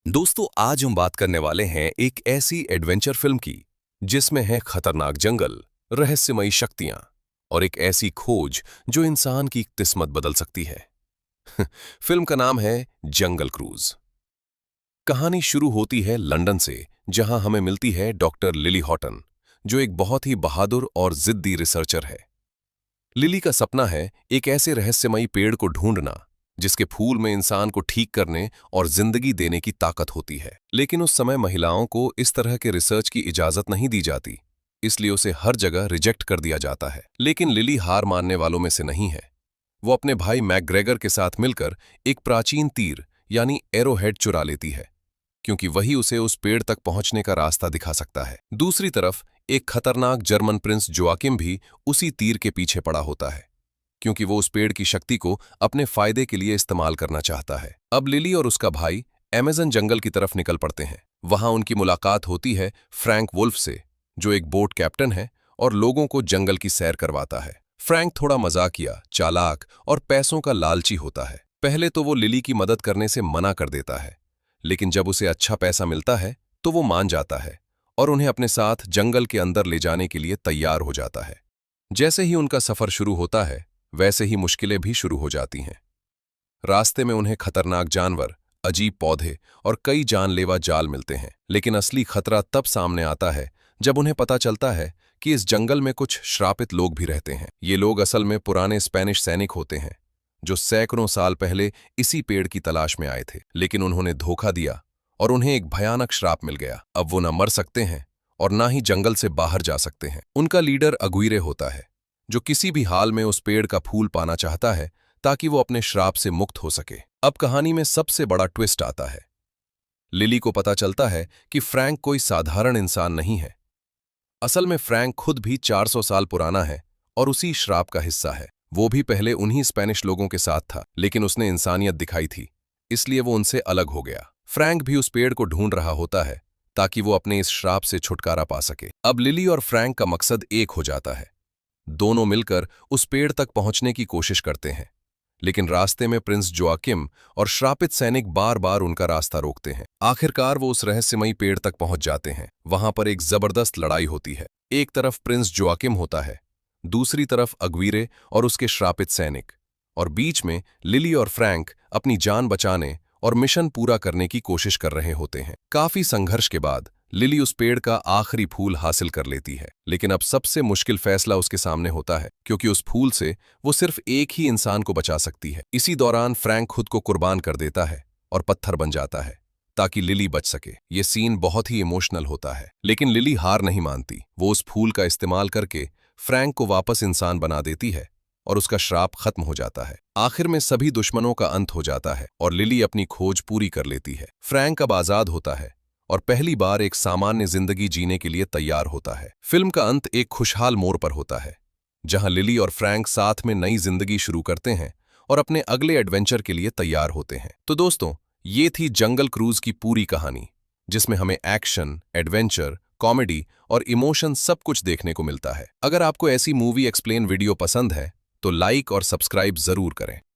दोस्तों, आज हम बात करने वाले हैं एक ऐसी एडवेंचर फिल्म की जिसमें है खतरनाक जंगल, रहस्यमयी शक्तियां और एक ऐसी खोज जो इंसान की किस्मत बदल सकती है। फिल्म का नाम है जंगल क्रूज। कहानी शुरू होती है लंदन से, जहां हमें मिलती है डॉक्टर लिली हॉटन, जो एक बहुत ही बहादुर और जिद्दी रिसर्चर है। लिली का सपना है एक ऐसे रहस्यमयी पेड़ को ढूंढना जिसके फूल में इंसान को ठीक करने और जिंदगी देने की ताकत होती है। लेकिन उस समय महिलाओं को इस तरह के रिसर्च की इजाजत नहीं दी जाती, इसलिए उसे हर जगह रिजेक्ट कर दिया जाता है। लेकिन लिली हार मानने वालों में से नहीं है। वो अपने भाई मैकग्रेगर के साथ मिलकर एक प्राचीन तीर यानी एरोहेड चुरा लेती है, क्योंकि वही उसे उस पेड़ तक पहुंचने का रास्ता दिखा सकता है। दूसरी तरफ एक खतरनाक जर्मन प्रिंस जोआकिम भी उसी तीर के पीछे पड़ा होता है, क्योंकि वो उस पेड़ की शक्ति को अपने फायदे के लिए इस्तेमाल करना चाहता है। अब लिली और उसका भाई अमेज़न जंगल की तरफ निकल पड़ते हैं। वहां उनकी मुलाकात होती है फ्रैंक वुल्फ से, जो एक बोट कैप्टन है और लोगों को जंगल की सैर करवाता है। फ्रैंक थोड़ा मजाकिया, चालाक और पैसों का लालची होता है। पहले तो वो लिली की मदद करने से मना कर देता है, लेकिन जब उसे अच्छा पैसा मिलता है तो वो मान जाता है और उन्हें अपने साथ जंगल के अंदर ले जाने के लिए तैयार हो जाता है। जैसे ही उनका सफर शुरू होता है, वैसे ही मुश्किलें भी शुरू हो जाती हैं। रास्ते में उन्हें खतरनाक जानवर, अजीब पौधे और कई जानलेवा जाल मिलते हैं। लेकिन असली खतरा तब सामने आता है जब उन्हें पता चलता है कि इस जंगल में कुछ श्रापित लोग भी रहते हैं। ये लोग असल में पुराने स्पेनिश सैनिक होते हैं, जो सैकड़ों साल पहले इसी पेड़ की तलाश में आए थे। लेकिन उन्होंने धोखा दिया और उन्हें एक भयानक श्राप मिल गया। अब वो न मर सकते हैं और ना ही जंगल से बाहर जा सकते हैं। उनका लीडर अगुइरे होता है, जो किसी भी हाल में उस पेड़ का फूल पाना चाहता है ताकि वो अपने श्राप से मुक्त हो सके। अब कहानी में सबसे बड़ा ट्विस्ट आता है। लिली को पता चलता है कि फ्रैंक कोई साधारण इंसान नहीं है। असल में फ्रैंक खुद भी 400 साल पुराना है और उसी श्राप का हिस्सा है। वो भी पहले उन्हीं स्पेनिश लोगों के साथ था, लेकिन उसने इंसानियत दिखाई थी, इसलिए वो उनसे अलग हो गया। फ्रैंक भी उस पेड़ को ढूंढ रहा होता है ताकि वो अपने इस श्राप से छुटकारा पा सके। अब लिली और फ्रैंक का मकसद एक हो जाता है। दोनों मिलकर उस पेड़ तक पहुंचने की कोशिश करते हैं, लेकिन रास्ते में प्रिंस जोआकिम और श्रापित सैनिक बार बार उनका रास्ता रोकते हैं। आखिरकार वो उस रहस्यमयी पेड़ तक पहुंच जाते हैं। वहां पर एक जबरदस्त लड़ाई होती है। एक तरफ प्रिंस जोआकिम होता है, दूसरी तरफ अगवीरे और उसके श्रापित सैनिक, और बीच में लिली और फ्रैंक अपनी जान बचाने और मिशन पूरा करने की कोशिश कर रहे होते हैं। काफी संघर्ष के बाद लिली उस पेड़ का आखिरी फूल हासिल कर लेती है। लेकिन अब सबसे मुश्किल फैसला उसके सामने होता है, क्योंकि उस फूल से वो सिर्फ एक ही इंसान को बचा सकती है। इसी दौरान फ्रैंक खुद को कुर्बान कर देता है और पत्थर बन जाता है ताकि लिली बच सके। ये सीन बहुत ही इमोशनल होता है, लेकिन लिली हार नहीं मानती। वो उस फूल का इस्तेमाल करके फ्रैंक को वापस इंसान बना देती है और उसका श्राप खत्म हो जाता है। आखिर में सभी दुश्मनों का अंत हो जाता है और लिली अपनी खोज पूरी कर लेती है। फ्रैंक अब आजाद होता है और पहली बार एक सामान्य जिंदगी जीने के लिए तैयार होता है। फिल्म का अंत एक खुशहाल मोड़ पर होता है, जहां लिली और फ्रैंक साथ में नई जिंदगी शुरू करते हैं और अपने अगले एडवेंचर के लिए तैयार होते हैं। तो दोस्तों, ये थी जंगल क्रूज की पूरी कहानी, जिसमें हमें एक्शन, एडवेंचर, कॉमेडी और इमोशन सब कुछ देखने को मिलता है। अगर आपको ऐसी मूवी एक्सप्लेन वीडियो पसंद है तो लाइक और सब्सक्राइब जरूर करें।